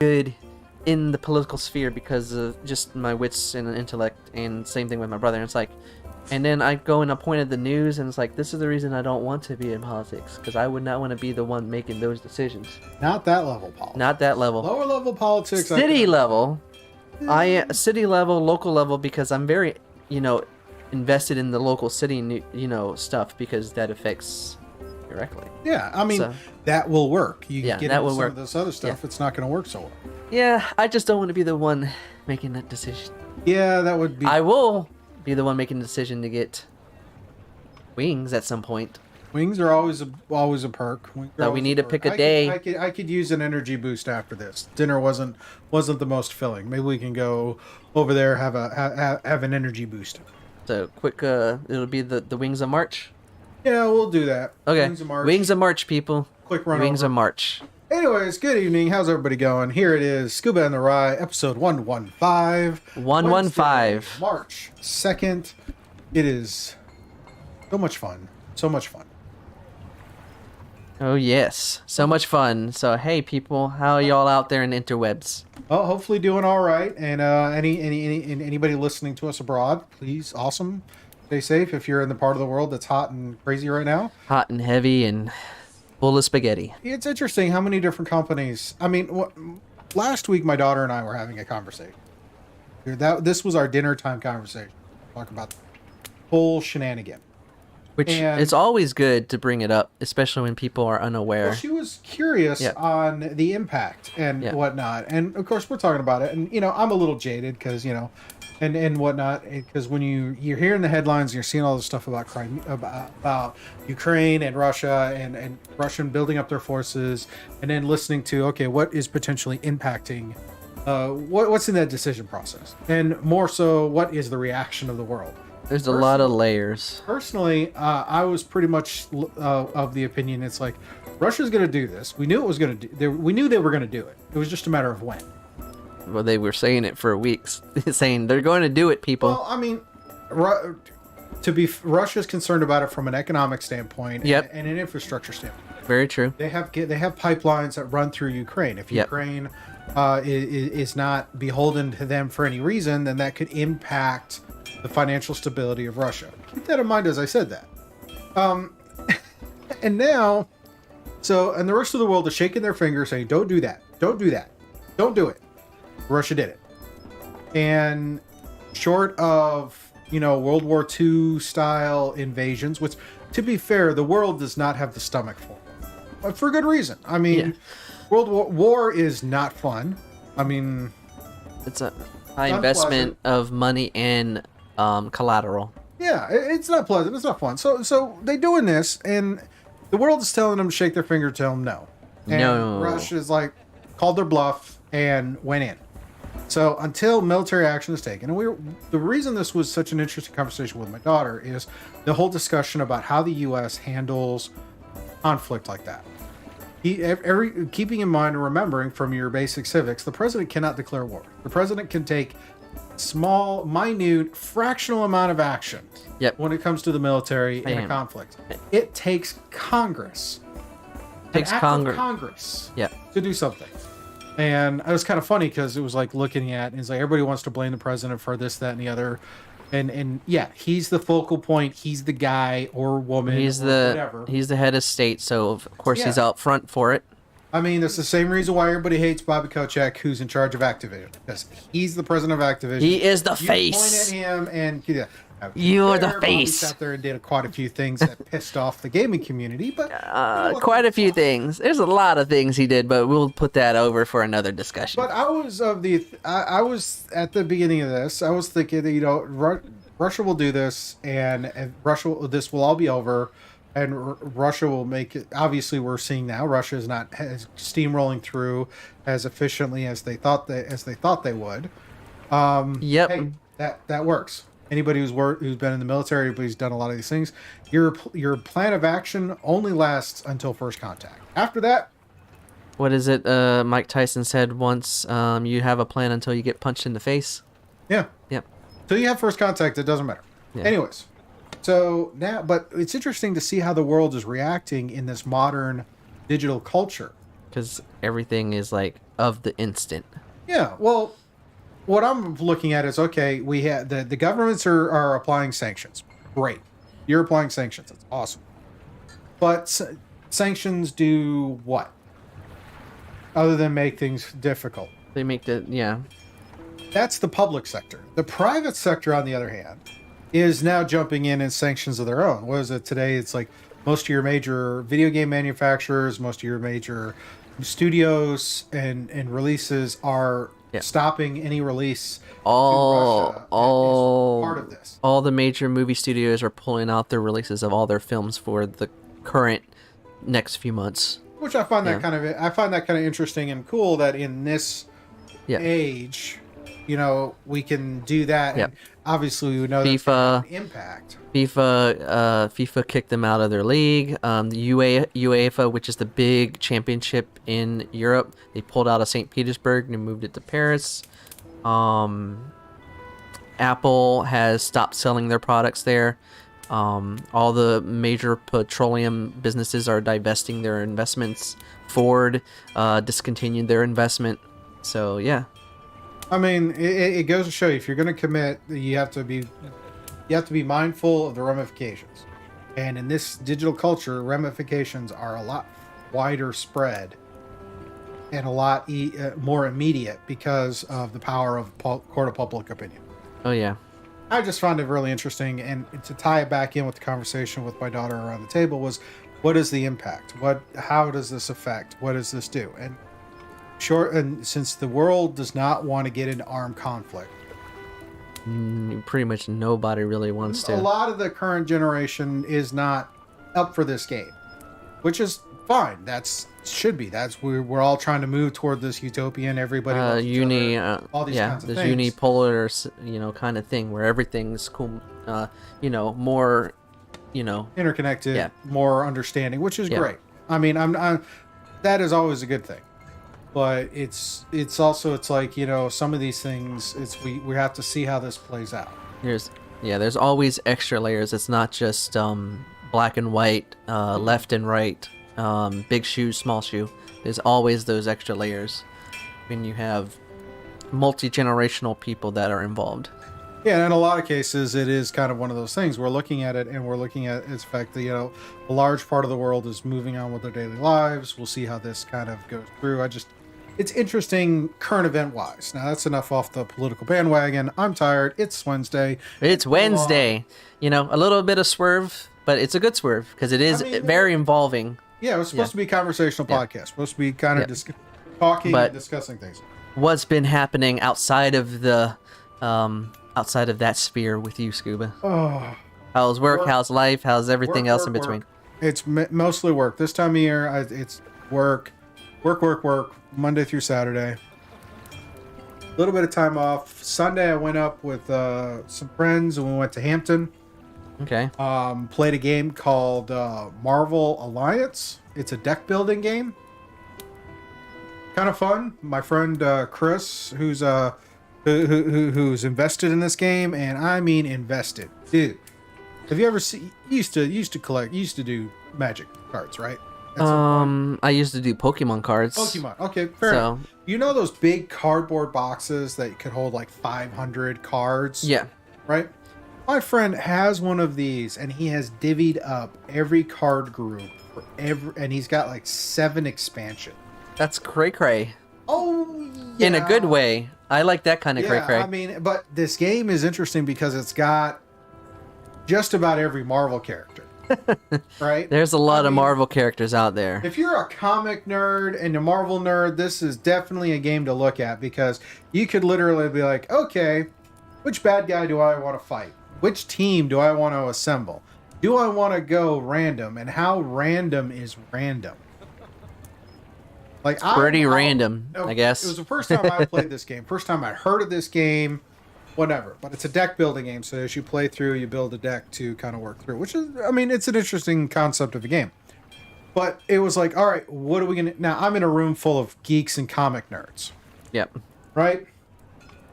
good in the political sphere because of just my wits and intellect, and same thing with my brother. And it's like, and then I go and appointed the news, and it's like, this is the reason I don't want to be in politics, because I would not want to be the one making those decisions. Not that level politics. Not that level. Lower level politics. City level. City level, local level, because I'm very, invested in the local city, stuff, because that affects directly. Yeah, I mean, that will work. You can get that into will some work. of this other stuff. It's not going to work so well. Yeah, I just don't want to be the one making that decision. Yeah, that would be... I will be the one making the decision to get wings at some point. Wings are always a perk. So we need to pick a day. I could use an energy boost after this. Dinner wasn't the most filling. Maybe we can go over there, have an energy boost. So quick, it'll be the Wings of March. Yeah, we'll do that. Okay. Wings of March. Wings of March, people. Quick run. Wings of March. Anyways, good evening. How's everybody going? Here it is, Scuba and The Ry, episode 115. 115. March 2nd. It is so much fun. So much fun. Oh yes, so much fun. So hey, people, how are y'all out there in the interwebs? Oh, hopefully doing all right. And anybody listening to us abroad, please, awesome. Stay safe if you're in the part of the world that's hot and crazy right now. Hot and heavy and full of spaghetti. It's interesting how many different companies. I mean, last week my daughter and I were having a conversation. This was our dinner time conversation. Talk about the whole shenanigan. Which it's always good to bring it up, especially when people are unaware. Well, she was curious on the impact and whatnot. And, of course, we're talking about it. And, I'm a little jaded because, and whatnot. Because when you're hearing the headlines, you're seeing all this stuff about Ukraine and Russia and Russia building up their forces. And then listening to, okay, what is potentially impacting, what's in that decision process? And more so, what is the reaction of the world? There's a lot of layers. Personally, I was pretty much of the opinion it's like Russia's going to do this. We knew it was going to do. We knew they were going to do it. It was just a matter of when. Well, they were saying it for weeks, saying they're going to do it, people. Well, I mean, Russia's concerned about it from an economic standpoint and an infrastructure standpoint. Very true. They have pipelines that run through Ukraine. If Ukraine is not beholden to them for any reason, then that could impact the financial stability of Russia. Keep that in mind as I said that. And now, and the rest of the world is shaking their fingers saying, don't do that. Don't do that. Don't do it. Russia did it. And short of, World War II style invasions, which, to be fair, the world does not have the stomach for. But for good reason. I mean, World War is not fun. I mean, it's a high investment of money and collateral. Yeah, it's not pleasant. It's not fun. So they doing this, and the world is telling them to shake their finger, tell them no. And Russia's called their bluff and went in. So until military action is taken, and the reason this was such an interesting conversation with my daughter is the whole discussion about how the U.S. handles conflict like that. Keeping in mind and remembering from your basic civics, the president cannot declare war. The president can take small, minute, fractional amount of action when it comes to the military in a conflict. It takes Congress. Congress to do something. And it was kind of funny because it was looking at, and it's everybody wants to blame the president for this, that, and the other. And he's the focal point. He's the guy or woman. Whatever. He's the head of state, so of course he's out front for it. I mean, that's the same reason why everybody hates Bobby Kotick, who's in charge of Activision, because he's the president of Activision. He is the face. Point at him, and you're the face. Bobby sat there and did quite a few things that pissed off the gaming community, but quite a few things. There's a lot of things he did, but we'll put that over for another discussion. But I was at the beginning of this. I was thinking that Russia will do this, and this will all be over. And Russia will make it. Obviously, we're seeing now Russia is not steamrolling through as efficiently as they thought they would. Hey, that works. Anybody who's been in the military, who's done a lot of these things, your plan of action only lasts until first contact. After that, what is it? Mike Tyson said once: "You have a plan until you get punched in the face." Yeah. Yep. Till you have first contact, it doesn't matter. Yeah. Anyways. So now, but it's interesting to see how the world is reacting in this modern digital culture. because everything is like of the instant. Yeah, well, what I'm looking at is, okay, we have the governments are applying sanctions. Great. You're applying sanctions. That's awesome. But sanctions do what? Other than make things difficult. They make yeah. That's the public sector. The private sector, on the other hand, is now jumping in sanctions of their own. What is it today? It's like most of your major video game manufacturers, most of your major studios and releases are stopping any release to Russia. Part of this. All the major movie studios are pulling out their releases of all their films for the current next few months. Which I find that kind of interesting and cool that in this age, you know, we can do that. Yep. And obviously, we know FIFA impact. FIFA kicked them out of their league. The UEFA, which is the big championship in Europe, they pulled out of St. Petersburg and moved it to Paris. Apple has stopped selling their products there. All the major petroleum businesses are divesting their investments. Ford discontinued their investment. So yeah. I mean, it goes to show you, if you're going to commit, you have to be mindful of the ramifications. And in this digital culture, ramifications are a lot wider spread and a lot more immediate because of the power of court of public opinion. Oh yeah. I just found it really interesting, and to tie it back in with the conversation with my daughter around the table was, what is the impact? How does this affect? What does this do? And since the world does not want to get into armed conflict, pretty much nobody really wants to. A lot of the current generation is not up for this game, which is fine. Should be. We're all trying to move toward this utopian. Everybody loves each other, all these kinds of this things. Unipolar, kind of thing where everything's cool, more, interconnected, more understanding, which is great. I mean, that is always a good thing. But it's also like, some of these things, we have to see how this plays out. There's always extra layers. It's not just black and white, left and right, big shoe, small shoe. There's always those extra layers when you have multi-generational people that are involved. Yeah, and in a lot of cases, it is kind of one of those things. We're looking at it, and we're looking at its fact that, a large part of the world is moving on with their daily lives. We'll see how this kind of goes through. It's interesting current event-wise. Now, that's enough off the political bandwagon. I'm tired. It's Wednesday. It's Wednesday. A little bit of swerve, but it's a good swerve because it is very involving. Yeah, it was supposed to be a conversational podcast. Supposed to be kind of talking and discussing things. What's been happening outside of the that sphere with you, Scuba? Oh, how's work? How's life? How's everything else in between? Work. It's mostly work. This time of year, it's work, Monday through Saturday. A little bit of time off. Sunday, I went up with some friends and we went to Hampton. Okay. Played a game called Marvel Alliance. It's a deck building game. Kind of fun. My friend Chris, who's invested in this game, and I mean invested, dude. Have you ever seen? Used to do Magic cards, right? I used to do Pokemon cards. Pokemon. Okay, fair enough. You know those big cardboard boxes that could hold like 500 cards? Yeah. Right? My friend has one of these, and he has divvied up every card group and he's got like 7 expansions. That's cray-cray. Oh, yeah. In a good way. I like that kind of cray-cray. I mean, but this game is interesting because it's got just about every Marvel character. Right? There's a lot of Marvel characters out there. If you're a comic nerd and a Marvel nerd, this is definitely a game to look at because you could literally be like, okay, which bad guy do I want to fight? Which team do I want to assemble? Do I want to go random? And how random is random? Like, pretty random, I guess. It was the first time I played this game. First time I heard of this game. Whatever. But it's a deck building game. So as you play through, you build a deck to kind of work through. Which is, it's an interesting concept of a game. But it was like, all right, what are we going to... Now, I'm in a room full of geeks and comic nerds. Yep. Right?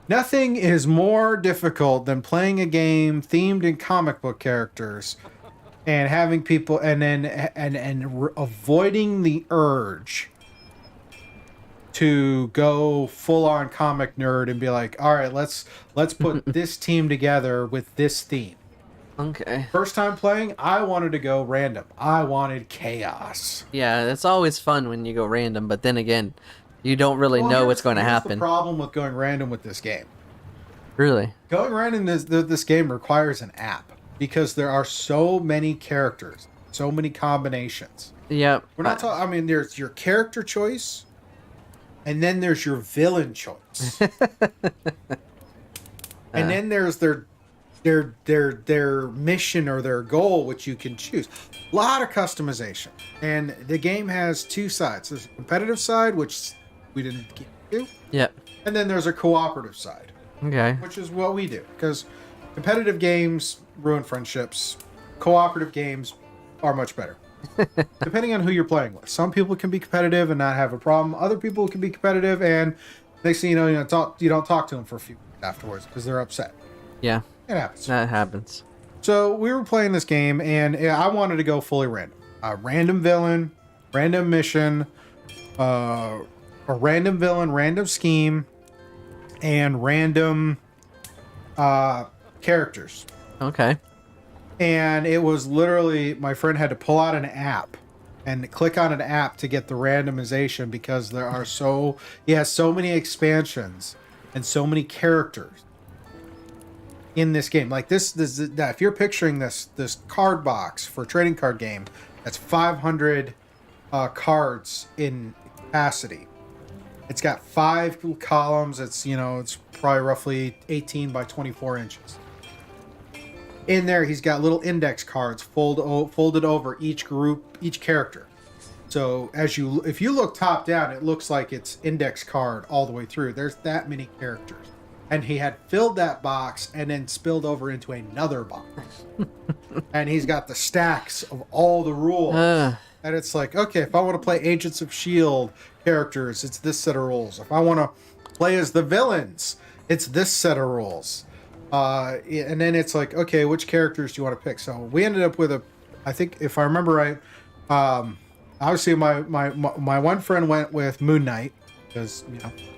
Nothing is more difficult than playing a game themed in comic book characters and having people... And avoiding the urge to go full on comic nerd and be like, all right, let's put this team together with this theme. Okay. First time playing, I wanted to go random. I wanted chaos. Yeah, it's always fun when you go random, but then again, you don't really know what's going to happen. The problem with going random with this game. Really? Going random this game requires an app because there are so many characters, so many combinations. Yep. We're not talking. I mean, there's your character choice, and then there's your villain choice, and then there's their mission or their goal, which you can choose. A lot of customization, and the game has two sides. There's a competitive side, which we didn't get to. Yep. And then there's a cooperative side. Okay. Which is what we do, because competitive games ruin friendships. Cooperative games are much better. Depending on who you're playing with. Some people can be competitive and not have a problem. Other people can be competitive and next thing you know, you don't talk to them for a few minutes afterwards because they're upset. Yeah. It happens. That happens. So we were playing this game and I wanted to go fully random. A random villain, random mission, a random villain, random scheme, and random characters. Okay. And it was literally, my friend had to pull out an app and click on an app to get the randomization because he has so many expansions and so many characters in this game. Like this if you're picturing this card box for a trading card game, that's 500 cards in capacity. It's got 5 columns. It's probably roughly 18 by 24 inches. In there, he's got little index cards folded over each character. So if you look top down, it looks like it's index card all the way through. There's that many characters. And he had filled that box and then spilled over into another box. And he's got the stacks of all the rules. And it's like, okay, if I want to play Agents of S.H.I.E.L.D. characters, it's this set of rules. If I want to play as the villains, it's this set of rules. And then it's like, okay, which characters do you want to pick? So we ended up with I think if I remember right, obviously my one friend went with Moon Knight because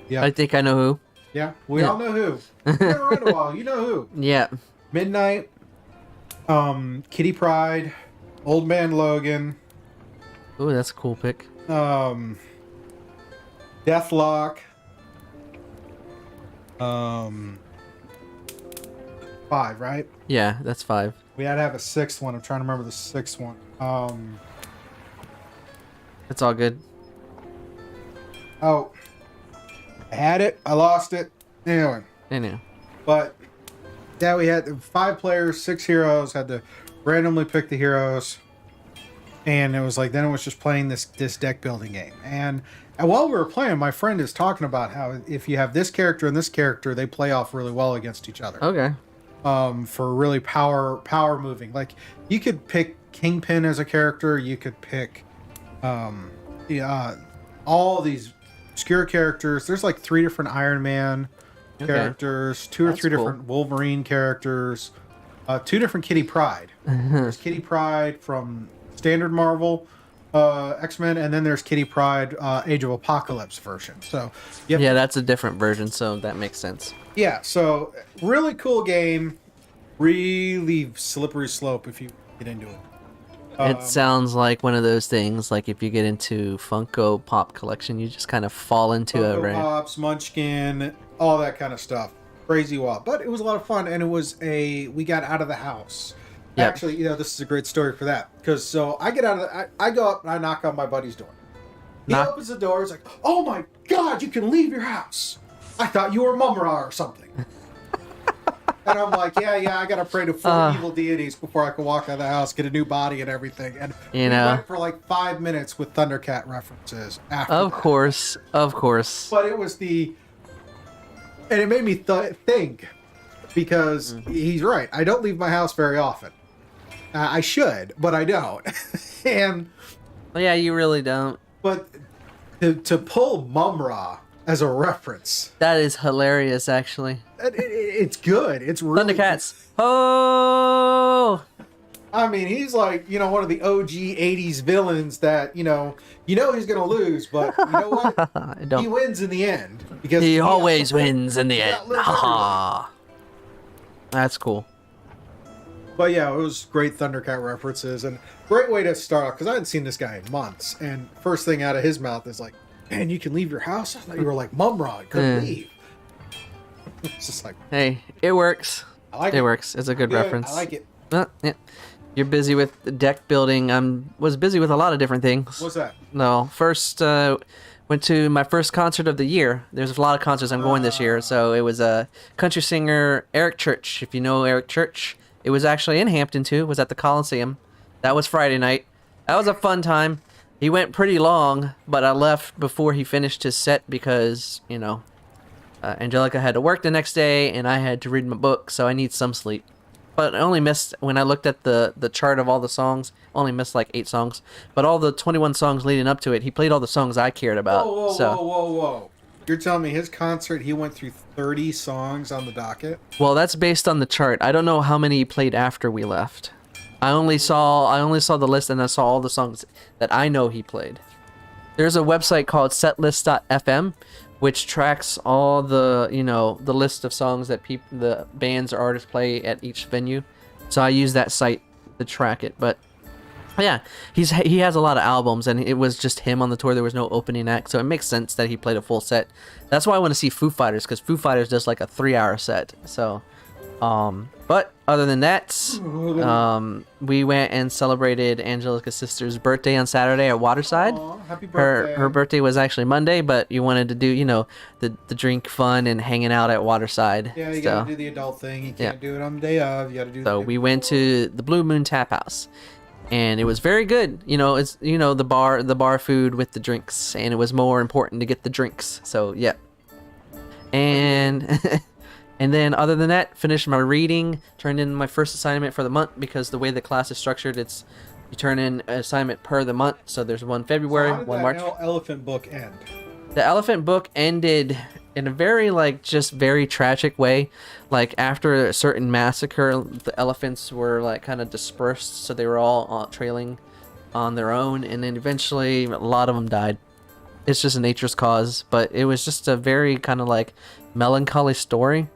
yeah. I think I know who. Yeah, we all know who. It's been around a while. You know who. Yeah. Midnight, Kitty Pryde, Old Man Logan. Ooh, that's a cool pick. Deathlock. 5, right? Yeah, that's 5. We had to have a 6th one. I'm trying to remember the 6th one. It's all good. Oh, I had it. I lost it. Anyway. But yeah, we had 5 players, 6 heroes. Had to randomly pick the heroes, and it was like then it was just playing this deck building game. And while we were playing, my friend is talking about how if you have this character and this character, they play off really well against each other. Okay. For really power moving. Like you could pick Kingpin as a character. You could pick all these obscure characters. There's like 3 different Iron Man characters, 2 or 3 different Wolverine characters, 2 different Kitty Pryde. There's Kitty Pryde from standard Marvel X-Men, and then there's Kitty Pryde Age of Apocalypse version. So yeah, that's a different version, so that makes sense. Yeah, so really cool game, really slippery slope if you get into it. It sounds like one of those things, like if you get into Funko Pop collection, you just kind of fall into it, right? Funko Pops, Munchkin, all that kind of stuff. Crazy wild. But it was a lot of fun, and we got out of the house. Yep. Actually, this is a great story for that. Because so I get out of I go up and I knock on my buddy's door. He opens the door, he's like, oh my God, you can leave your house. I thought you were Mum-Ra or something. And I'm like, yeah, I gotta pray to 4 evil deities before I can walk out of the house, get a new body and everything. And we went for like 5 minutes with Thundercat references after Of course. But it was and it made me think, because he's right. I don't leave my house very often. I should, but I don't. And yeah, you really don't. But to pull Mum-Ra as a reference, that is hilarious, actually. It's good. It's really Thundercats. Oh, I mean, he's like, one of the OG 80s villains that, he's going to lose, but you know what? He wins in the end. Because he always wins in the end. Ha! That's cool. But yeah, it was great Thundercat references and great way to start off because I hadn't seen this guy in months. And first thing out of his mouth is like, man, you can leave your house? I thought you were like Mumra, couldn't leave. It's just like, hey, it works. I like it. It works. It's a good reference. I like it. Yeah. You're busy with deck building. Was busy with a lot of different things. What's that? No, first went to my first concert of the year. There's a lot of concerts I'm going this year. So it was a country singer, Eric Church. If you know Eric Church. It was actually in Hampton, too. It was at the Coliseum. That was Friday night. That was a fun time. He went pretty long, but I left before he finished his set because, Angelica had to work the next day, and I had to read my book, so I need some sleep. But I only missed, when I looked at the chart of all the songs, only missed like 8 songs. But all the 21 songs leading up to it, he played all the songs I cared about. Whoa. You're telling me his concert, he went through 30 songs on the docket? Well, that's based on the chart. I don't know how many he played after we left. I only saw the list and I saw all the songs that I know he played. There's a website called setlist.fm which tracks all the, the list of songs that the bands or artists play at each venue. So I use that site to track it, but yeah, he has a lot of albums, and it was just him on the tour. There was no opening act, so it makes sense that he played a full set. That's why I want to see Foo Fighters, because Foo Fighters does like a 3-hour set. So, but other than that, we went and celebrated Angelica's sister's birthday on Saturday at Waterside. Aww, happy birthday. Her birthday was actually Monday, but you wanted to do, the drink fun and hanging out at Waterside. Yeah, you gotta do the adult thing. You can't do it on the day of. You gotta do. So we went to the Blue Moon Tap House. And it was very good. It's the bar food with the drinks, and it was more important to get the drinks. So yeah. And and then other than that, finished my reading, turned in my first assignment for the month because the way the class is structured, it's you turn in an assignment per the month. So there's one February, so how did one that March. Elephant book end? The elephant book ended in a very very tragic way. Like after a certain massacre, the elephants were kind of dispersed, so they were all trailing on their own, and then eventually a lot of them died. It's just nature's cause, but it was just a very kind of melancholy story.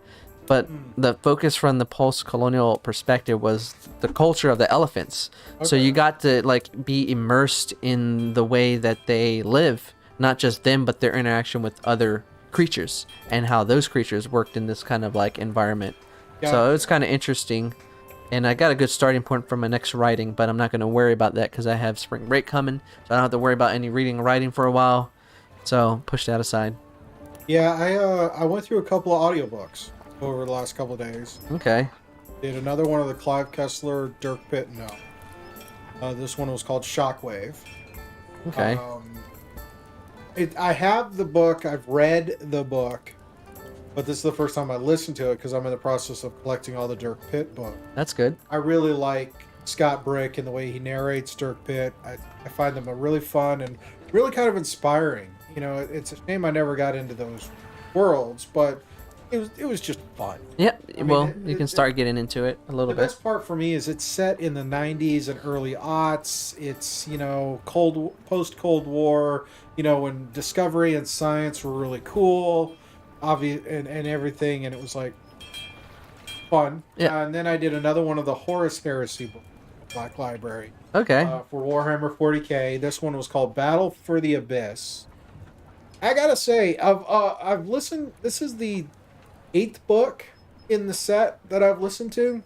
But the focus from the post-colonial perspective was the culture of the elephants. Okay. So you got to be immersed in the way that they live, not just them, but their interaction with other creatures and how those creatures worked in this kind of environment. Gotcha. So it was kind of interesting, and I got a good starting point for my next writing, but I'm not going to worry about that because I have spring break coming, so I don't have to worry about any reading or writing for a while. So push that aside. Yeah, I went through a couple of audiobooks over the last couple of days. Okay. Did another one of the Clive Kessler Dirk Pitt. No, this one was called Shockwave. Okay. I have the book. I've read the book, but this is the first time I listened to it because I'm in the process of collecting all the Dirk Pitt books. That's good. I really like Scott Brick and the way he narrates Dirk Pitt. I find them really fun and really kind of inspiring. It's a shame I never got into those worlds, but it was just fun. Yeah, you can start getting into it a little bit. The best part for me is it's set in the 90s and early aughts. It's, post-Cold War, when discovery and science were really cool, obvious, and everything, and it was, fun. Yeah. And then I did another one of the Horus Heresy books, Black Library. Okay. For Warhammer 40K. This one was called Battle for the Abyss. I gotta say, I've listened. This is the 8th book in the set that I've listened to.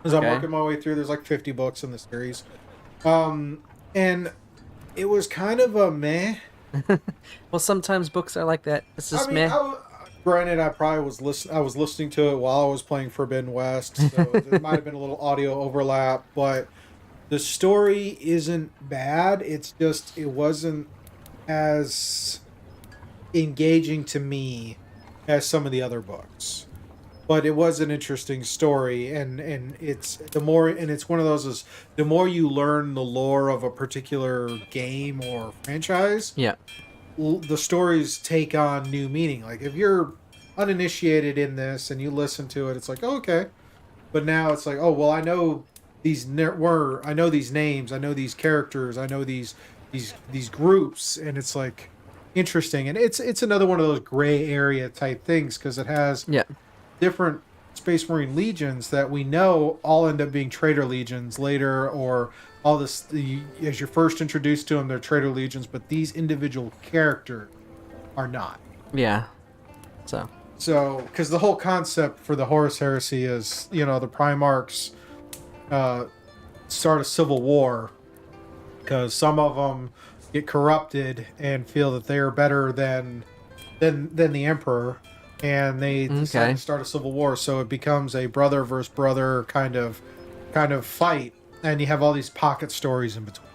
As I'm working my way through, there's 50 books in the series. And it was kind of a meh. Well, sometimes books are like that. It's just meh. Granted, I was listening to it while I was playing Forbidden West, so there might have been a little audio overlap, but the story isn't bad. It's just it wasn't as engaging to me as some of the other books. But it was an interesting story, and it's one of those is the more you learn the lore of a particular game or franchise, the stories take on new meaning. If you're uninitiated in this and you listen to it, it's oh, okay. But now it's oh, well, I know I know these names, I know these characters, I know these groups, and it's like interesting. And it's another one of those gray area type things because it has Yeah. different Space Marine legions that we know all end up being traitor legions later, or all this as you're first introduced to them, they're traitor legions, but these individual characters are not. Yeah. So Because the whole concept for the Horus Heresy is, the Primarchs start a civil war because some of them get corrupted and feel that they are better than the Emperor, and they decide to start a civil war. So it becomes a brother versus brother kind of fight, and you have all these pocket stories in between.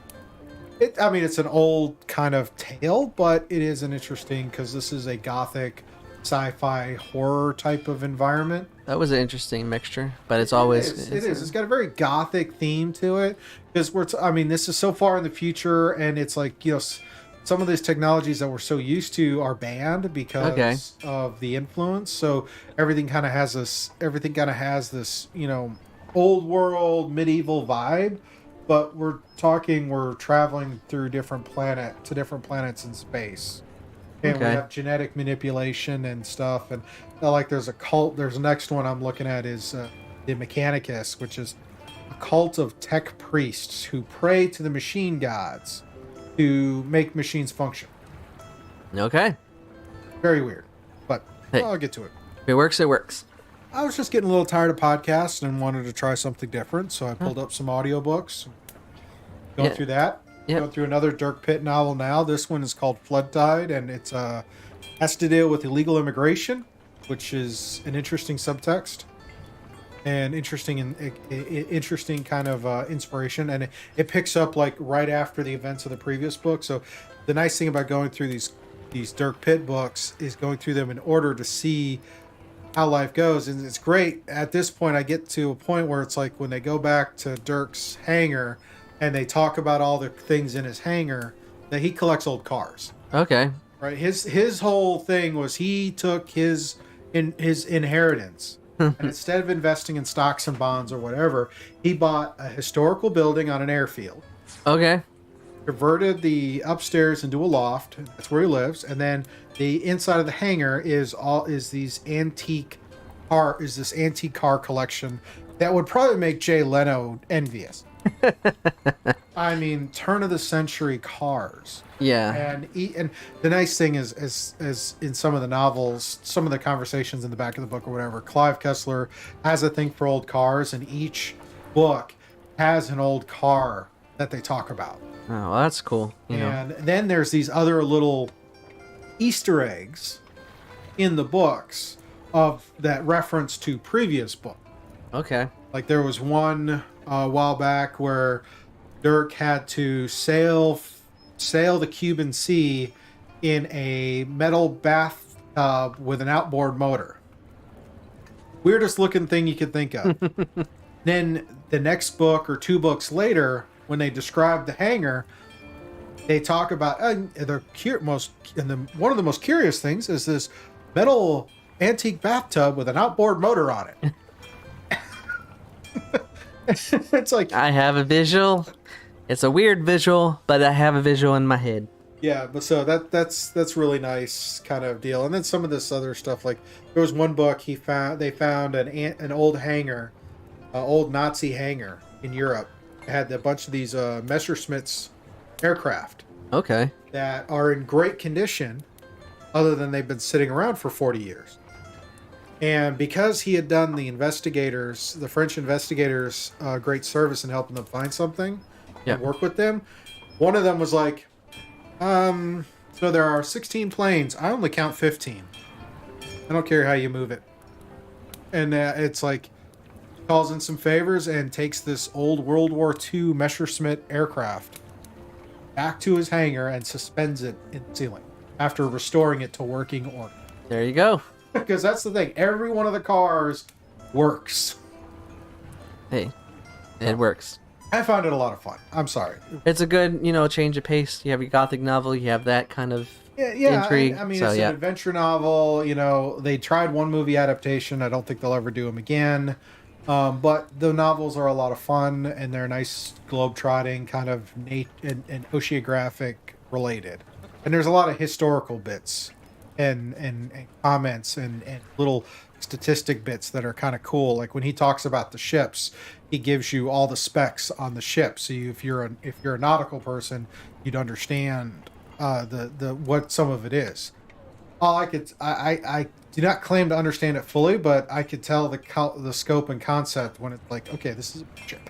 It's an old kind of tale, but it is an interesting because this is a gothic sci-fi horror type of environment. that was an interesting mixture, but it's always It is. It's got a very gothic theme to it because this is so far in the future, and it's like, some of these technologies that we're so used to are banned because of the influence. So everything kind of has this old world medieval vibe, but we're traveling through different planets in space. And we have genetic manipulation and stuff. And there's a cult. There's the next one I'm looking at is the Mechanicus, which is a cult of tech priests who pray to the machine gods to make machines function. Okay. Very weird. But I'll get to it. If it works, it works. I was just getting a little tired of podcasts and wanted to try something different. So I pulled up some audiobooks. Going through that. Going through another Dirk Pitt novel now. This one is called Flood Tide, and it's has to deal with illegal immigration, which is an interesting subtext and interesting kind of inspiration. And it picks up like right after the events of the previous book. So the nice thing about going through these Dirk Pitt books is going through them in order to see how life goes. And it's great. At this point, I get to a point where it's like when they go back to Dirk's hangar and they talk about all the things in his hangar, that he collects old cars. Okay. Right. His whole thing was he took his inheritance, and instead of investing in stocks and bonds or whatever, he bought a historical building on an airfield. Okay. Converted the upstairs into a loft. That's where he lives, and then the inside of the hangar is this antique car collection that would probably make Jay Leno envious. Turn of the century cars. Yeah. And the nice thing is, as in some of the novels, some of the conversations in the back of the book or whatever, Clive Kessler has a thing for old cars, and each book has an old car that they talk about. Oh, well, that's cool. And then there's these other little Easter eggs in the books of that reference to previous books. Okay. Like there was one a while back where Dirk had to sail the Cuban Sea in a metal bathtub with an outboard motor. Weirdest looking thing you could think of. Then the next book or two books later, when they describe the hangar, they talk about one of the most curious things is this metal antique bathtub with an outboard motor on it. It's like I have a visual. It's a weird visual, but I have a visual in my head. Yeah, but so that's really nice kind of deal. And then some of this other stuff, like there was one book they found an old hangar, old Nazi hangar in Europe. It had a bunch of these Messerschmitt's aircraft. Okay. That are in great condition, other than they've been sitting around for 40 years. And because he had done the French investigators, great service in helping them find something and work with them, one of them was like, so there are 16 planes. I only count 15. I don't care how you move it. And it's like, calls in some favors and takes this old World War II Messerschmitt aircraft back to his hangar and suspends it in the ceiling after restoring it to working order. There you go. Because that's the thing. Every one of the cars works. Hey, it works. I found it a lot of fun. I'm sorry. It's a good, change of pace. You have your gothic novel. You have that kind of intrigue. It's an adventure novel. They tried one movie adaptation. I don't think they'll ever do them again. But the novels are a lot of fun, and they're nice globe-trotting, kind of and oceanographic related. And there's a lot of historical bits and comments and little statistic bits that are kind of cool. Like when he talks about the ships, he gives you all the specs on the ship. So if you're a nautical person, you'd understand the what some of it is. All I do not claim to understand it fully, but I could tell the scope and concept when it's like, okay, this is a ship.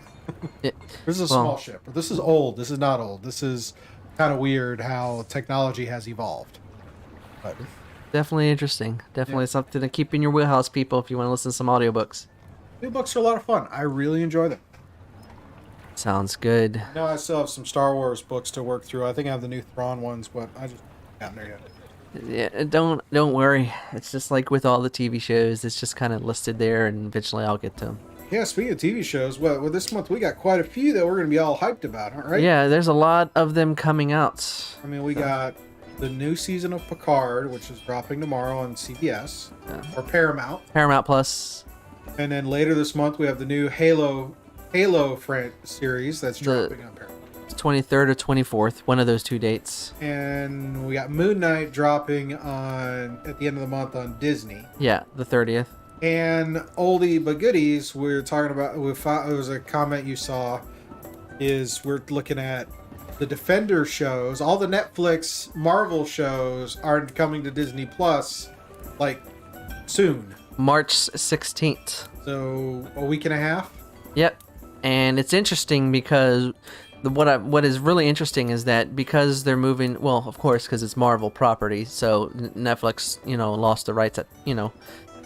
This is a small ship, or this is old. This is not old. This is kind of weird how technology has evolved. But definitely interesting. Definitely something to keep in your wheelhouse, people, if you want to listen to some audiobooks. Audiobooks are a lot of fun. I really enjoy them. Sounds good. Now I still have some Star Wars books to work through. I think I have the new Thrawn ones, but I just haven't gotten there yet. Yeah, don't worry. It's just like with all the TV shows. It's just kind of listed there, and eventually I'll get to them. Yeah, speaking of TV shows, well, this month we got quite a few that we're going to be all hyped about, all right? Yeah, there's a lot of them coming out. I mean, we got the new season of Picard, which is dropping tomorrow on CBS, or Paramount. Paramount Plus. And then later this month we have the new Halo series that's dropping on Paramount. 23rd or 24th, one of those two dates. And we got Moon Knight dropping at the end of the month on Disney. Yeah, the 30th. And oldie but goodies, we're talking about, it was a comment you saw, is we're looking at the Defender shows. All the Netflix Marvel shows are coming to Disney Plus, like, soon. March 16th. So, a week and a half? Yep. And it's interesting because what is really interesting is that because they're moving, well, of course, because it's Marvel property, so Netflix, lost the rights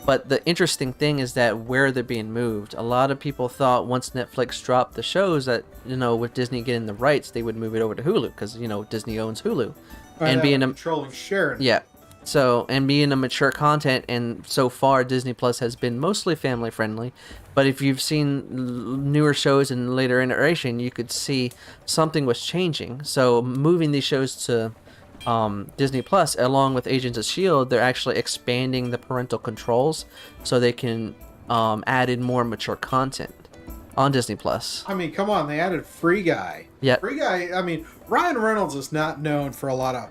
but the interesting thing is that where they're being moved. A lot of people thought once Netflix dropped the shows that, with Disney getting the rights, they would move it over to Hulu because, Disney owns Hulu. And being a controlling sharing. Yeah. So, and being a mature content, and so far Disney Plus has been mostly family friendly. But if you've seen newer shows in later iteration, you could see something was changing. So moving these shows to Disney Plus, along with Agents of S.H.I.E.L.D., they're actually expanding the parental controls so they can add in more mature content on Disney Plus. I mean, come on, they added Free Guy. Yeah. Free Guy, I mean, Ryan Reynolds is not known for a lot of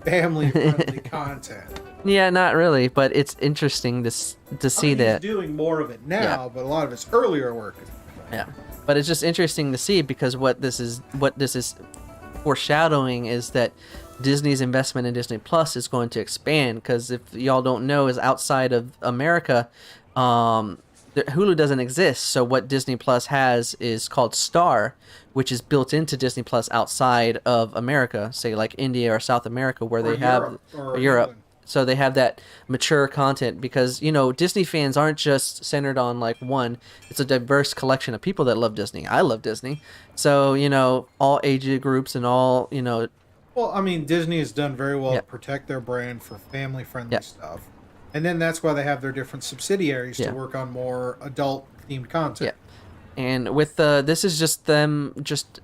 family-friendly content. Yeah, not really, but it's interesting to see that. He's doing more of it now, but a lot of his earlier work is... Yeah, but it's just interesting to see because what this is foreshadowing is that Disney's investment in Disney Plus is going to expand, because if y'all don't know, is outside of America, Hulu doesn't exist. So what Disney Plus has is called Star, which is built into Disney Plus outside of America, say like India or South America, where they have Europe. So they have that mature content because, Disney fans aren't just centered on like one. It's a diverse collection of people that love Disney. I love Disney. So, all age groups and all, Well, I mean, Disney has done very well to protect their brand for family-friendly stuff. And then that's why they have their different subsidiaries to work on more adult-themed content. Yeah. And with this is just them,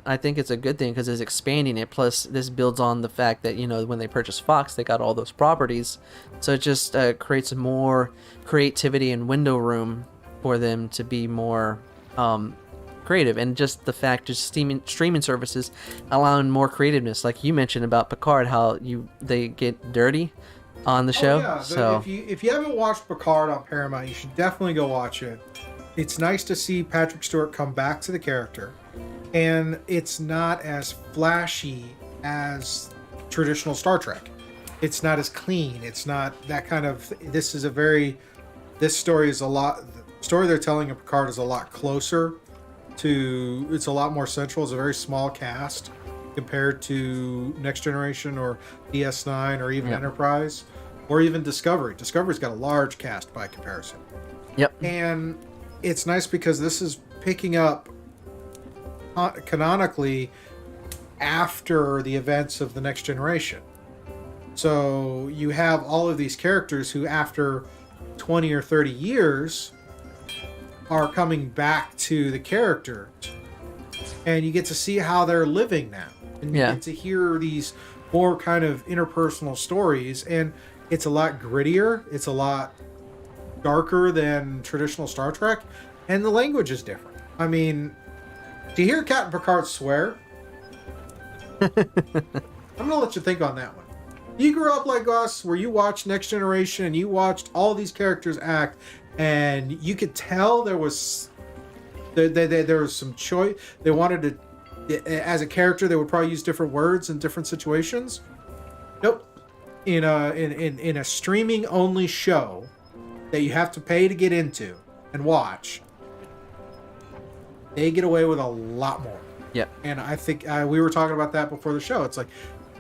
I think it's a good thing because it's expanding it. Plus, this builds on the fact that, when they purchased Fox, they got all those properties. So it just creates more creativity and window room for them to be more creative. And just the fact, just streaming services allowing more creativeness. Like you mentioned about Picard, how they get dirty on the show. Yeah. So if you haven't watched Picard on Paramount, you should definitely go watch it. It's nice to see Patrick Stewart come back to the character, and it's not as flashy as traditional Star Trek. It's not as clean. It's not that kind of. This story is a lot. The story they're telling of Picard is a lot closer to. It's a lot more central. It's a very small cast compared to Next Generation or DS9 or even Enterprise or even Discovery. Discovery's got a large cast by comparison. Yep. And it's nice because this is picking up canonically after the events of the Next Generation. So you have all of these characters who, after 20 or 30 years, are coming back to the character. And you get to see how they're living now. And you get to hear these more kind of interpersonal stories. And it's a lot grittier. It's a lot darker than traditional Star Trek, and the language is different. I mean, to hear Captain Picard swear, I'm gonna let you think on that one. You grew up like us, where you watched Next Generation and you watched all these characters act, and you could tell there was some choice. They wanted to, as a character, they would probably use different words in different situations. Nope. In a streaming only show that you have to pay to get into and watch, they get away with a lot more. Yep. And I think we were talking about that before the show. It's like,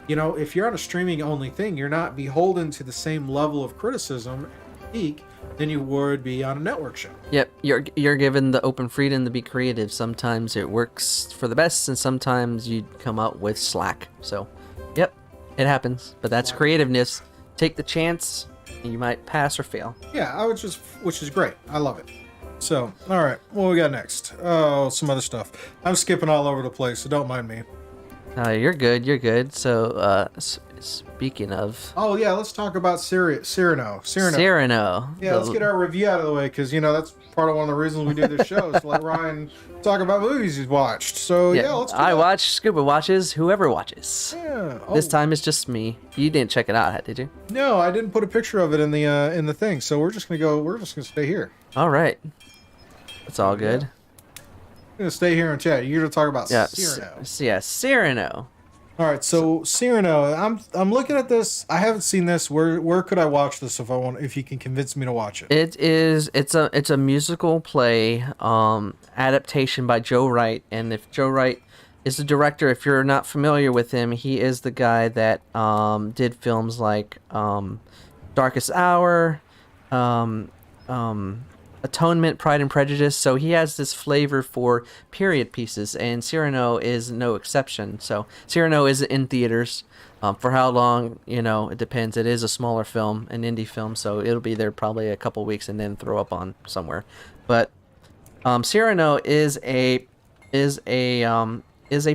if you're on a streaming only thing, you're not beholden to the same level of criticism and critique than you would be on a network show. Yep, you're given the open freedom to be creative. Sometimes it works for the best, and sometimes you come out with slack. So, yep, it happens. But that's creativeness. Take the chance, and you might pass or fail. Yeah, which is great. I love it. So, all right, what we got next? Oh, some other stuff. I'm skipping all over the place, so don't mind me. You're good. You're good. So, speaking of, oh yeah, let's talk about Cyrano. Yeah, let's get our review out of the way, because that's part of one of the reasons we do this show is to let Ryan talk about movies he's watched. So yeah, let's. I watch Scuba watches. Whoever watches. Yeah. This time it's just me. You didn't check it out, did you? No, I didn't put a picture of it in the thing. So we're just gonna stay here. All right. It's all good. Yeah. I'm gonna stay here and chat. You're gonna talk about Cyrano. Cyrano. All right, so Cyrano, I'm looking at this. I haven't seen this. Where could I watch this if you can convince me to watch it? It's a musical play adaptation by Joe Wright, and if Joe Wright is the director, if you're not familiar with him, he is the guy that did films like Darkest Hour, Atonement, Pride and Prejudice. So he has this flavor for period pieces, and Cyrano is no exception. So Cyrano is in theaters. For how long, it depends. It is a smaller film, an indie film, so it'll be there probably a couple weeks and then throw up on somewhere. But Cyrano is a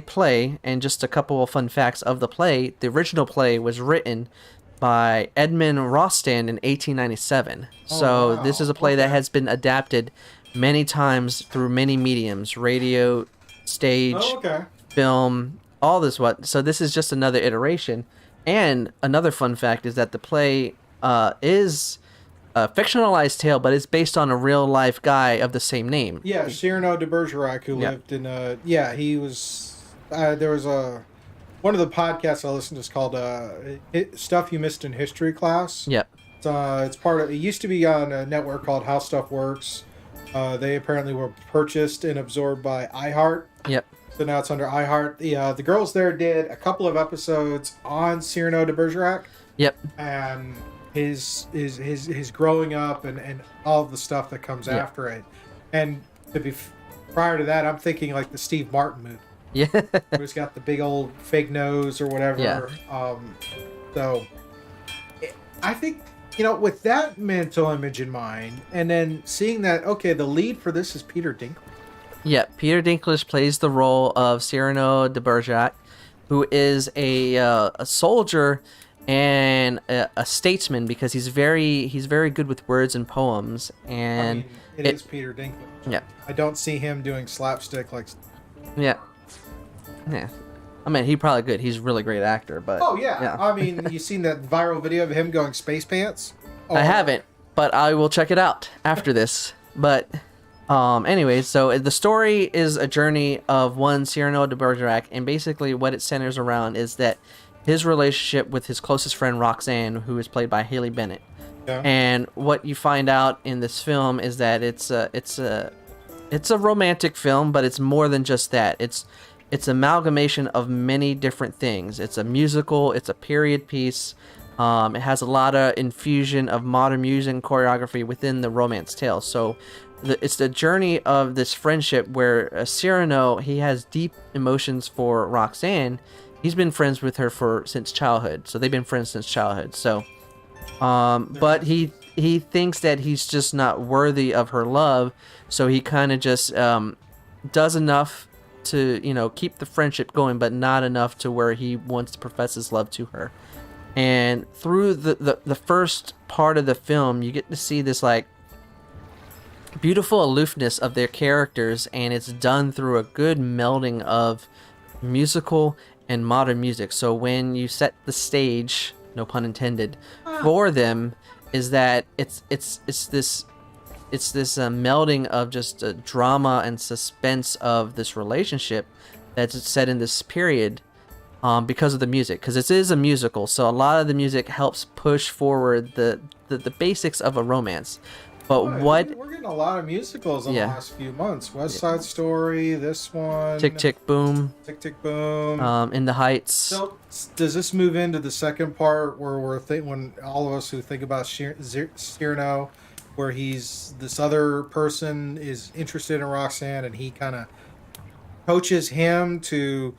play, and just a couple of fun facts of the play. The original play was written by Edmund Rostand in 1897. So wow. This is a play that has been adapted many times through many mediums: radio, stage, film, all this. So this is just another iteration. And another fun fact is that the play is a fictionalized tale, but it's based on a real life guy of the same name. Yeah, Cyrano De Bergerac, who lived in he was there was one of the podcasts I listened to is called Stuff You Missed in History Class. Yep. It's part of. It used to be on a network called How Stuff Works. They apparently were purchased and absorbed by iHeart. Yep. So now it's under iHeart. The girls there did a couple of episodes on Cyrano de Bergerac. Yep. And his growing up and all of the stuff that comes after it. And prior to that, I'm thinking like the Steve Martin movie. Yeah. Who's got the big old fake nose or whatever. Yeah. I think, with that mental image in mind, and then seeing that, the lead for this is Peter Dinklage. Yeah, Peter Dinklage plays the role of Cyrano de Bergerac, who is a soldier and a statesman, because he's very good with words and poems. And it is Peter Dinklage. Yeah. I don't see him doing slapstick like. Yeah. Yeah. I mean, he probably good. He's a really great actor, but... Oh, yeah. I mean, you seen that viral video of him going space pants? I haven't, but I will check it out after this. But, anyways, so the story is a journey of one Cyrano de Bergerac, and basically what it centers around is that his relationship with his closest friend Roxanne, who is played by Haley Bennett. Yeah. And what you find out in this film is that it's a romantic film, but it's more than just that. It's amalgamation of many different things. It's a musical. It's a period piece. It has a lot of infusion of modern music and choreography within the romance tale. So it's the journey of this friendship where Cyrano, he has deep emotions for Roxanne. He's been friends with her since childhood. So they've been friends since childhood. So, but he thinks that he's just not worthy of her love. So he kind of just does enough to keep the friendship going, but not enough to where he wants to profess his love to her. And through the first part of the film, you get to see this like beautiful aloofness of their characters, and it's done through a good melding of musical and modern music. So when you set the stage, no pun intended, for them, is that it's this melding of just drama and suspense of this relationship that's set in this period, because of the music, because this is a musical, so a lot of the music helps push forward the basics of a romance. But we're getting a lot of musicals in the last few months. West Side Story, this one, Tick Tick Boom, Tick Tick Boom, In the Heights. So does this move into the second part where when all of us who think about Cyrano, where this other person is interested in Roxanne and he kind of coaches him to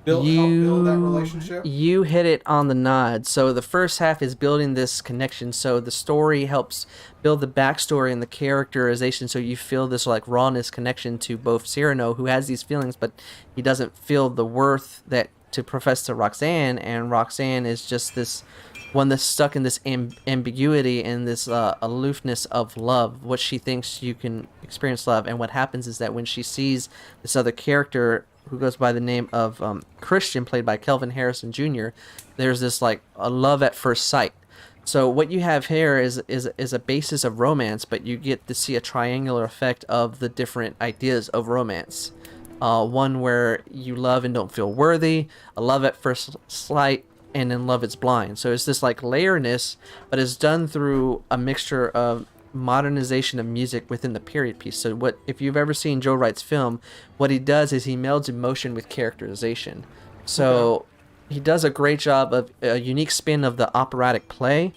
help build that relationship? You hit it on the nod. So the first half is building this connection. So the story helps build the backstory and the characterization, so you feel this like rawness connection to both Cyrano, who has these feelings, but he doesn't feel the worth that to profess to Roxanne, and Roxanne is just this one that's stuck in this ambiguity and this aloofness of love, what she thinks you can experience love. And what happens is that when she sees this other character who goes by the name of Christian, played by Kelvin Harrison Jr., there's this like a love at first sight. So what you have here is a basis of romance, but you get to see a triangular effect of the different ideas of romance. One where you love and don't feel worthy, a love at first sight, and then love is blind. So it's this like layerness, but it's done through a mixture of modernization of music within the period piece. So what, if you've ever seen Joe Wright's film, what he does is he melds emotion with characterization. So he does a great job of a unique spin of the operatic play,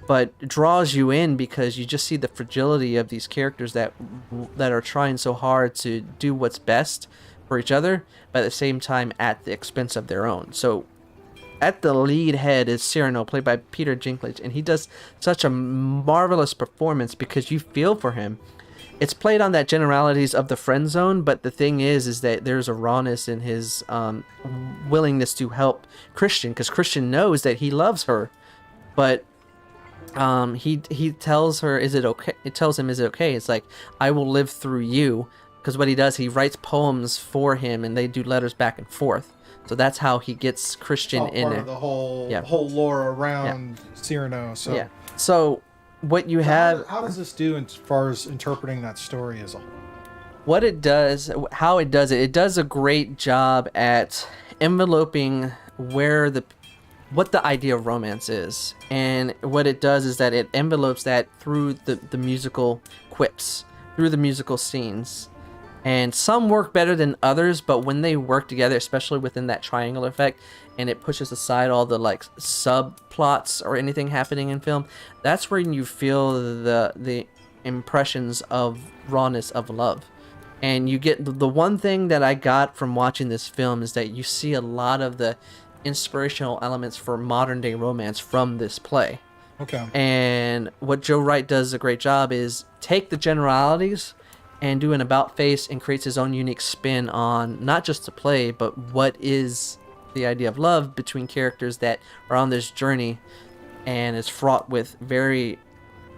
but draws you in because you just see the fragility of these characters that are trying so hard to do what's best for each other, but at the same time at the expense of their own. So at the lead head is Cyrano, played by Peter Dinklage, and he does such a marvelous performance because you feel for him. It's played on that generalities of the friend zone, but the thing is that there's a rawness in his willingness to help Christian, because Christian knows that he loves her, but he tells her, "Is it okay?" It tells him, "Is it okay?" It's like, "I will live through you," because what he does, he writes poems for him, and they do letters back and forth. So that's how he gets Christian in part of the whole lore around Cyrano. So So what you have... How does this do as far as interpreting that story as a whole? What it does, how it does it does a great job at enveloping what the idea of romance is. And what it does is that it envelopes that through the musical quips, through the musical scenes. And some work better than others, but when they work together, especially within that triangle effect, and it pushes aside all the like subplots or anything happening in film, that's where you feel the impressions of rawness of love. And you get the one thing that I got from watching this film is that you see a lot of the inspirational elements for modern day romance from this play. Okay. And what Joe Wright does a great job is take the generalities and do an about face and creates his own unique spin on not just the play, but what is the idea of love between characters that are on this journey, and is fraught with very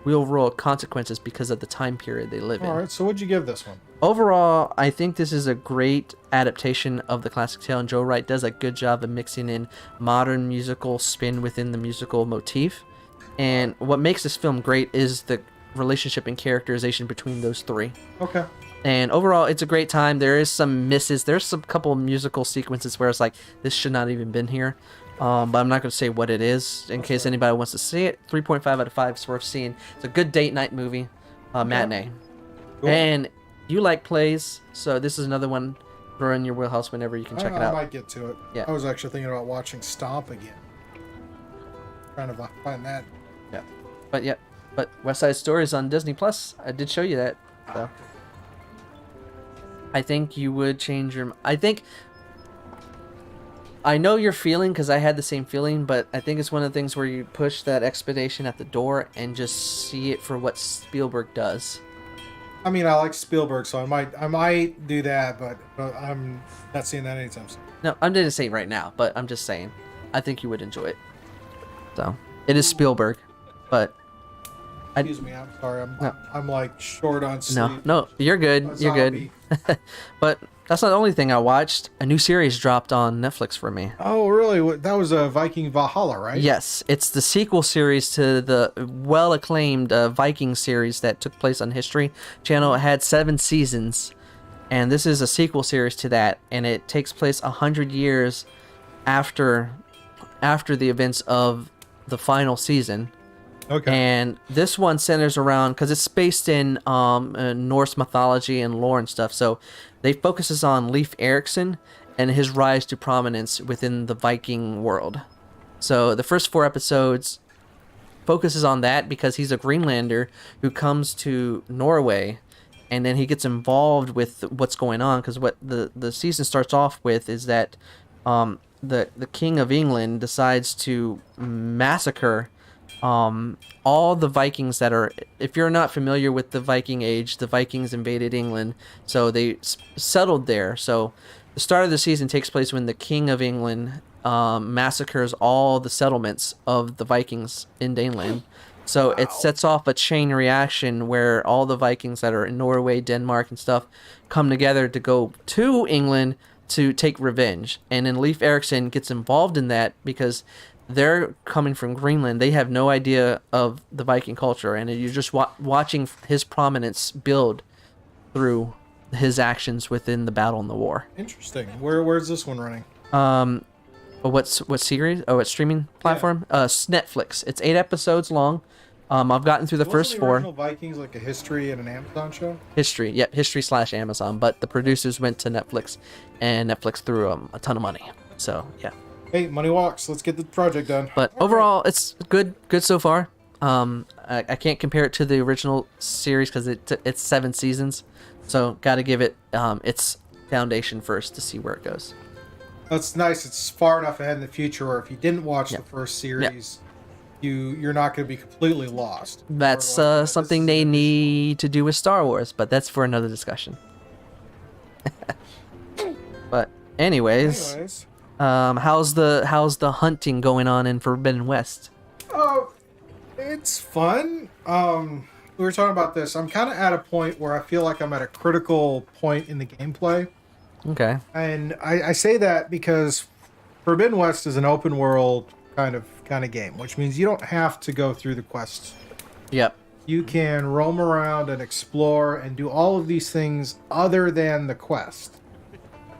real world consequences because of the time period they live in. All right, so what'd you give this one? Overall, I think this is a great adaptation of the classic tale, and Joe Wright does a good job of mixing in modern musical spin within the musical motif. And what makes this film great is the relationship and characterization between those three. Okay. And overall, it's a great time. There is some misses. There's some couple musical sequences where it's like, this should not even been here. But I'm not going to say what it is in case anybody wants to see it. 3.5 out of 5 is worth seeing. It's a good date night movie, matinee. Cool. And you like plays, so this is another one. Throw in your wheelhouse whenever you can check it out. I might get to it. Yeah. I was actually thinking about watching Stomp again. Trying to find that. Yeah. But West Side Story is on Disney Plus. I did show you that. So I think you would change your... I know your feeling because I had the same feeling, but I think it's one of the things where you push that expectation at the door and just see it for what Spielberg does. I mean, I like Spielberg, so I might do that, but I'm not seeing that anytime soon. No, I'm not saying right now, but I'm just saying I think you would enjoy it. So it is Spielberg, but Excuse me, I'm sorry. I'm like short on sleep. No, you're good. You're good. But that's not the only thing I watched. A new series dropped on Netflix for me. Oh, really? That was a Viking Valhalla, right? Yes, it's the sequel series to the well-acclaimed Viking series that took place on History Channel. It had 7 seasons, and this is a sequel series to that, and it takes place 100 years after the events of the final season. Okay. And this one centers around, because it's based in Norse mythology and lore and stuff, so they focuses on Leif Erikson and his rise to prominence within the Viking world. So the first 4 episodes focuses on that because he's a Greenlander who comes to Norway, and then he gets involved with what's going on, because what the season starts off with is that the King of England decides to massacre all the Vikings that are, if you're not familiar with the Viking age, the Vikings invaded England, so they settled there. So the start of the season takes place when the King of England massacres all the settlements of the Vikings in England. So it sets off a chain reaction where all the Vikings that are in Norway, Denmark, and stuff come together to go to England to take revenge. And then Leif Erikson gets involved in that because they're coming from Greenland. They have no idea of the Viking culture, and you're just watching his prominence build through his actions within the battle and the war. Interesting. Where's this one running? What series? Oh, what streaming platform? Yeah. Netflix. It's 8 episodes long. I've gotten through the first 4. Original Vikings like a history and an Amazon show? History, yep, history/Amazon. But the producers went to Netflix, and Netflix threw them a ton of money. So yeah. Hey, money walks. Let's get the project done. But overall, it's good so far. I can't compare it to the original series because it's 7 seasons, so got to give it its foundation first to see where it goes. That's nice. It's far enough ahead in the future where if you didn't watch the first series, you're not going to be completely lost. That's something they need to do with Star Wars, but that's for another discussion. But anyways. How's the hunting going on in Forbidden West? Oh, it's fun. We were talking about this. I'm kind of at a point where I feel like I'm at a critical point in the gameplay. Okay. And I say that because Forbidden West is an open world kind of game, which means you don't have to go through the quests. Yep. You can roam around and explore and do all of these things other than the quest.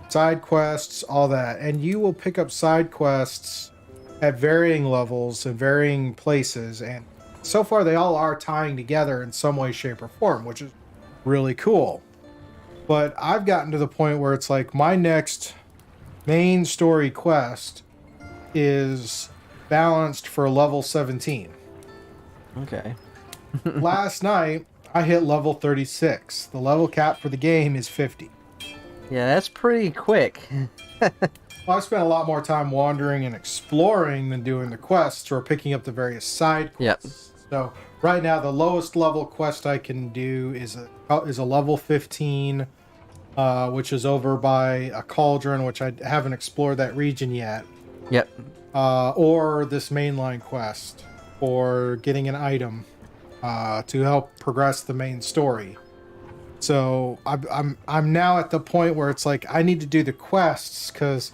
Side quests, all that, and you will pick up side quests at varying levels and varying places, and so far they all are tying together in some way, shape, or form, which is really cool. But I've gotten to the point where it's like my next main story quest is balanced for level 17. Okay. Last night I hit level 36. The level cap for the game is 50. Yeah, that's pretty quick. Well, I spent a lot more time wandering and exploring than doing the quests or picking up the various side quests. Yep. So right now, the lowest level quest I can do is a level 15, which is over by a cauldron, which I haven't explored that region yet. Yep. Or this mainline quest for getting an item to help progress the main story. So I'm now at the point where it's like I need to do the quests because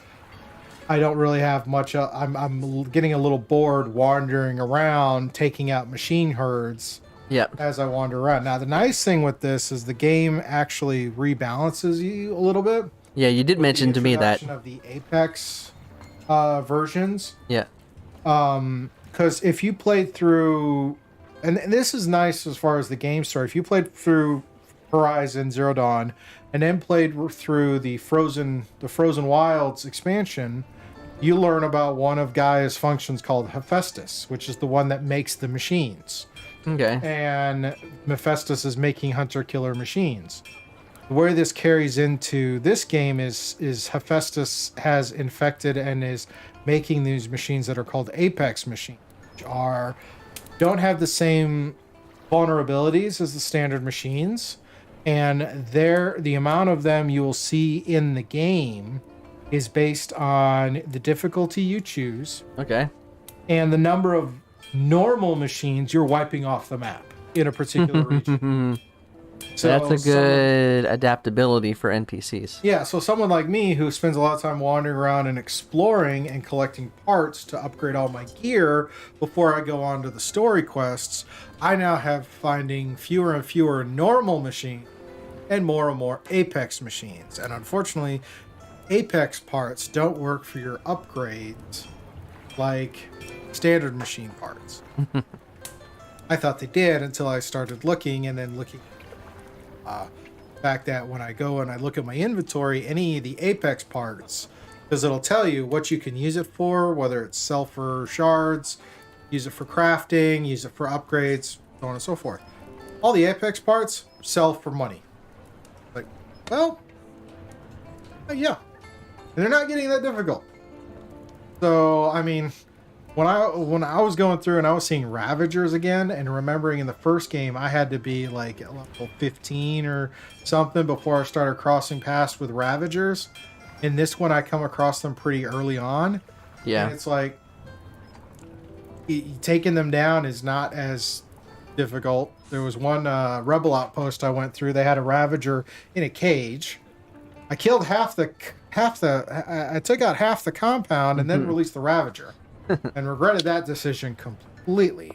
I don't really have much. I'm getting a little bored wandering around, taking out machine herds. Yep. As I wander around. Now the nice thing with this is the game actually rebalances you a little bit. Yeah, you did mention to me that of the Apex versions. Yeah. Because if you played through, and this is nice as far as the game story. If you played through Horizon Zero Dawn and then played through the Frozen Wilds expansion, you learn about one of Gaia's functions called Hephaestus, which is the one that makes the machines. Okay. And Mephistus is making hunter-killer machines. Where this carries into this game is Hephaestus has infected and is making these machines that are called Apex machines, which don't have the same vulnerabilities as the standard machines. And the amount of them you will see in the game is based on the difficulty you choose. Okay. And the number of normal machines you're wiping off the map. in a particular region. So that's a good adaptability for NPCs. Yeah, so someone like me who spends a lot of time wandering around and exploring and collecting parts to upgrade all my gear before I go on to the story quests, I now have finding fewer and fewer normal machines and more Apex machines. And unfortunately, Apex parts don't work for your upgrades like standard machine parts. I thought they did until I started looking, and then looking fact that when I go and I look at my inventory, any of the Apex parts, because it'll tell you what you can use it for, whether it's sulfur shards, use it for crafting, use it for upgrades, so on and so forth. All the Apex parts sell for money. Like, well, yeah. And they're not getting that difficult. So, I mean, when I was going through and I was seeing Ravagers again, and remembering in the first game I had to be like at level 15 or something before I started crossing paths with Ravagers. In this one, I come across them pretty early on. Yeah. And it's like, taking them down is not as difficult. There was one Rebel outpost I went through. They had a Ravager in a cage. I killed I took out half the compound and then released the Ravager. And regretted that decision completely.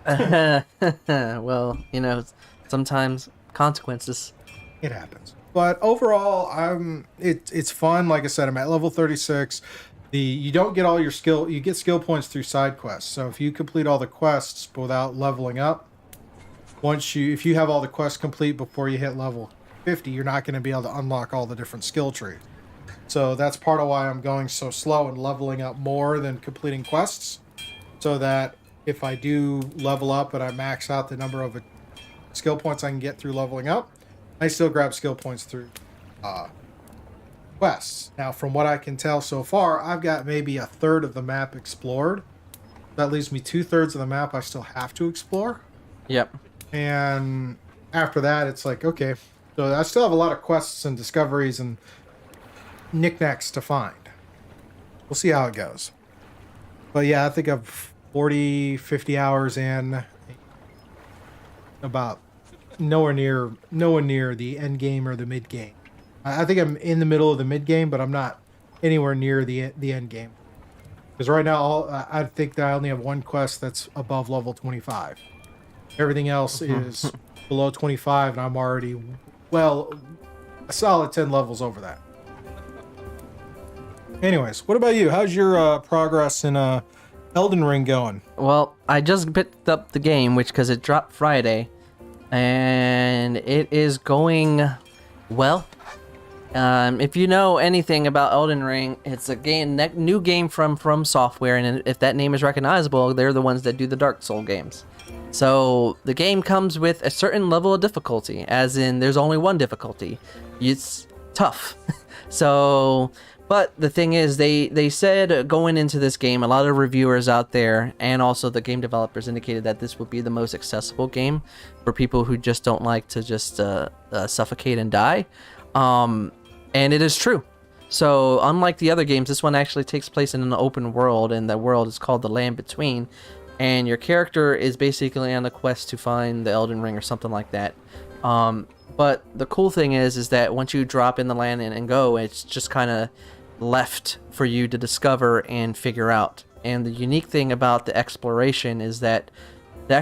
Well, sometimes consequences. It happens. But overall, it's fun. Like I said, I'm at level 36. You don't get all your skill. You get skill points through side quests. So if you complete all the quests without leveling up, if you have all the quests complete before you hit level 50, you're not going to be able to unlock all the different skill trees. So that's part of why I'm going so slow and leveling up more than completing quests, so that if I do level up and I max out the number of skill points I can get through leveling up, I still grab skill points through quests. Now, from what I can tell so far, I've got maybe a third of the map explored. That leaves me 2/3 of the map I still have to explore. Yep. And after that, it's like, okay, so I still have a lot of quests and discoveries and knickknacks to find. We'll see how it goes. But yeah, I think I'm 40-50 hours in, about nowhere near the end game or the mid game. I think I'm in the middle of the mid game, but I'm not anywhere near the end game. Because right now, I think that I only have one quest that's above level 25. Everything else is below 25, and I'm already, a solid 10 levels over that. Anyways, what about you? How's your progress in Elden Ring going? Well, I just picked up the game, because it dropped Friday, and it is going well. If you know anything about Elden Ring, it's a new game from Software, and if that name is recognizable, they're the ones that do the Dark Souls games. So the game comes with a certain level of difficulty, as in there's only one difficulty. It's tough. But the thing is, they said going into this game, a lot of reviewers out there and also the game developers indicated that this would be the most accessible game for people who just don't like to just suffocate and die. And it is true. So unlike the other games, this one actually takes place in an open world, and the world is called the Land Between. And your character is basically on a quest to find the Elden Ring or something like that. But the cool thing is that once you drop in the land and go, it's just kind of left for you to discover and figure out. And the unique thing about the exploration is that the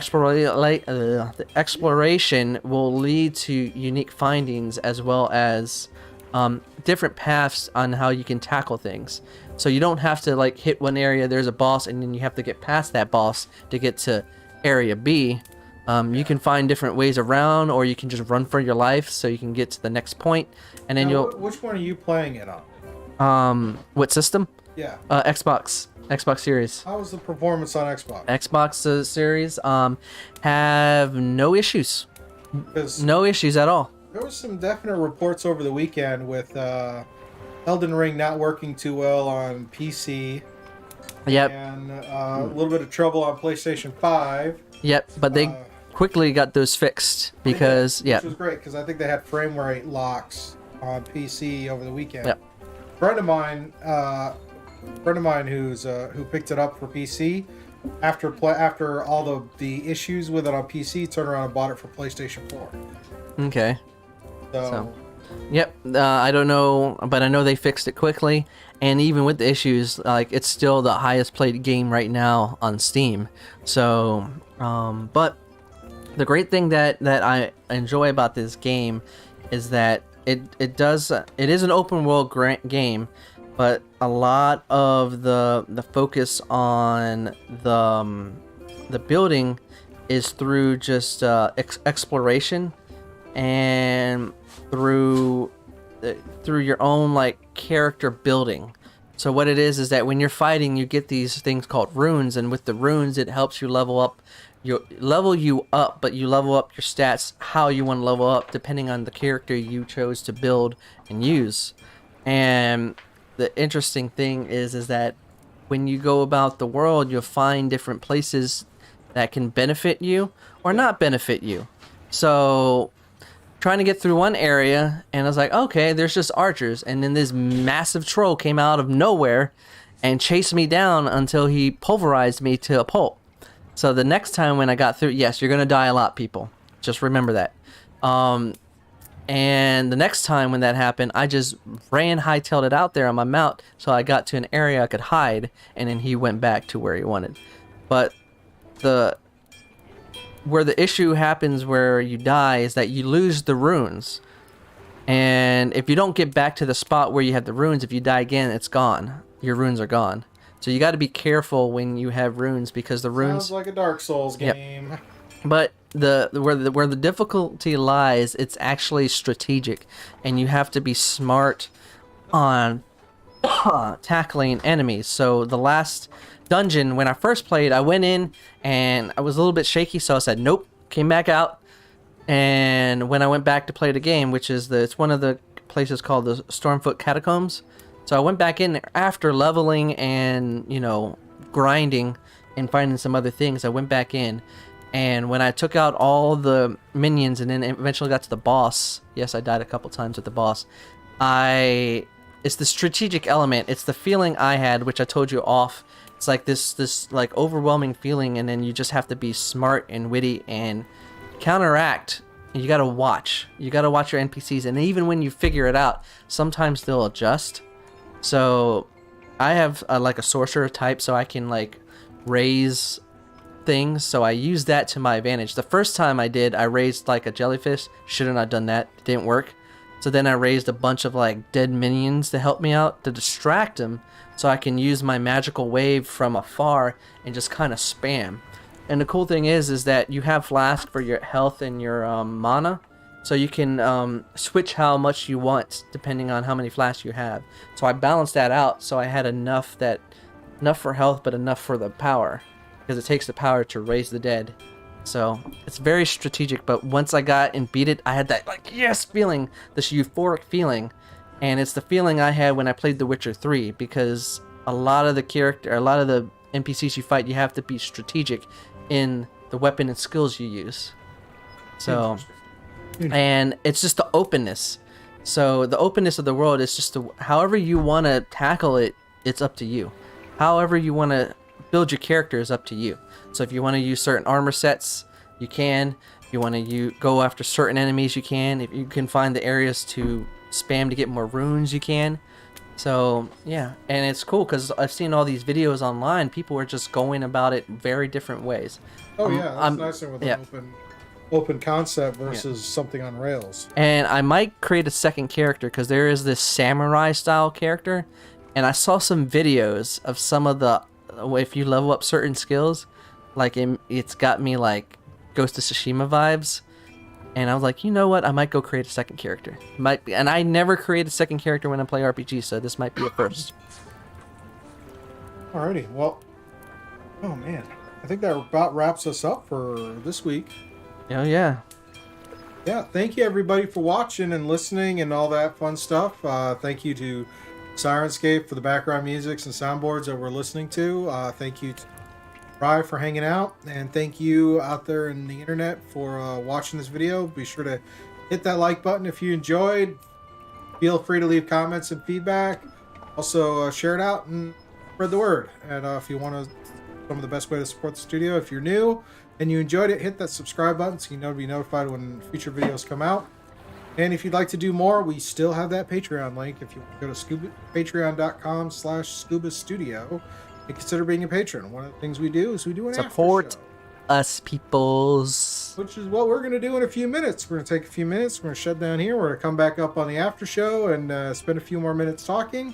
exploration will lead to unique findings, as well as different paths on how you can tackle things. So you don't have to hit one area, there's a boss, and then you have to get past that boss to get to area B. You can find different ways around, or you can just run for your life so you can get to the next point, and then Which one are you playing it on? What system? Yeah. Xbox Series. How was the performance on Xbox? Xbox Series have no issues. No issues at all. There was some definite reports over the weekend with Elden Ring not working too well on PC. Yep. And a little bit of trouble on PlayStation 5. Yep, but they quickly got those fixed because which was great, because I think they had frame rate locks on PC over the weekend. Yep. Friend of mine who picked it up for PC after all the issues with it on PC, turned around and bought it for PlayStation 4. Okay. So yep. I don't know, but I know they fixed it quickly. And even with the issues, like, it's still the highest played game right now on Steam. So, but the great thing that I enjoy about this game is that it is an open world game, but a lot of the focus on the building is through just exploration and through your own like character building. So what it is that when you're fighting, you get these things called runes, and with the runes, it helps you level up. But you level up your stats how you want to level up depending on the character you chose to build and use. And the interesting thing is that when you go about the world, you'll find different places that can benefit you or not benefit you. So trying to get through one area, and I was like, okay, there's just archers, and then this massive troll came out of nowhere and chased me down until he pulverized me to a pulp. So the next time when I got through, yes, you're gonna die a lot, people. Just remember that. And the next time when that happened, I just hightailed it out there on my mount, so I got to an area I could hide, and then he went back to where he wanted. But where the issue happens where you die is that you lose the runes. And if you don't get back to the spot where you have the runes, if you die again, it's gone. Your runes are gone. So you got to be careful when you have runes, because the runes... Sounds like a Dark Souls game. Yep. But where the difficulty lies, it's actually strategic, and you have to be smart on tackling enemies. So the last dungeon, when I first played, I went in and I was a little bit shaky, so I said nope, came back out. And when I went back to play the game, which is it's one of the places called the Stormfoot Catacombs, so I went back in there after leveling and grinding and finding some other things. I went back in, and when I took out all the minions and then eventually got to the boss, yes, I died a couple times at the boss, it's the strategic element. It's the feeling I had, which I told you off. It's like this like overwhelming feeling, and then you just have to be smart and witty and counteract. You gotta watch your NPCs, and even when you figure it out, sometimes they'll adjust. So I have like a sorcerer type, so I can like raise things, so I use that to my advantage. The first time I did, I raised like a jellyfish. Should have not done that. It didn't work. So then I raised a bunch of like dead minions to help me out, to distract them, so I can use my magical wave from afar and just kind of spam. And the cool thing is that you have flask for your health and your mana, so you can switch how much you want depending on how many flasks you have. So I balanced that out, so I had enough for health, but enough for the power, because it takes the power to raise the dead. So it's very strategic. But once I got and beat it, I had that like yes feeling, this euphoric feeling, and it's the feeling I had when I played The Witcher 3, because a lot of the NPCs you fight, you have to be strategic in the weapon and skills you use. So, and it's just the openness. So the openness of the world is just however you want to tackle it, it's up to you. However you want to build your character is up to you. So if you want to use certain armor sets, you can. If you want to go after certain enemies, you can. If you can find the areas to spam to get more runes, you can. So yeah, and it's cool because I've seen all these videos online. People are just going about it very different ways. Oh yeah, that's nice thing with an open concept versus something on rails. And I might create a second character, because there is this samurai style character, and I saw some videos of some of the if you level up certain skills, like it's got me like Ghost of Tsushima vibes. And I was like, you know what? I might go create a second character. Might be, and I never create a second character when I play RPG, so this might be a first. Alrighty, well, oh man, I think that about wraps us up for this week. Oh yeah. Yeah, thank you everybody for watching and listening and all that fun stuff. Thank you to Sirenscape for the background musics and soundboards that we're listening to. Thank you to Ry for hanging out, and thank you out there in the internet for watching this video. Be sure to hit that like button if you enjoyed. Feel free to leave comments and feedback. Also share it out and spread the word. And if you want to some of the best way to support the studio. If you're new and you enjoyed it, hit that subscribe button so you know to be notified when future videos come out. And if you'd like to do more, we still have that Patreon link. If you go to patreon.com/Scuba Studio and consider being a patron. One of the things we do is we do an support after show, us peoples, which is what we're going to do in a few minutes. We're going to take a few minutes. We're going to shut down here. We're going to come back up on the after show and spend a few more minutes talking.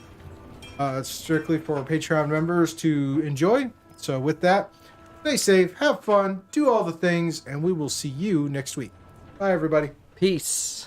It's strictly for Patreon members to enjoy. So with that, stay safe, have fun, do all the things, and we will see you next week. Bye, everybody. peace.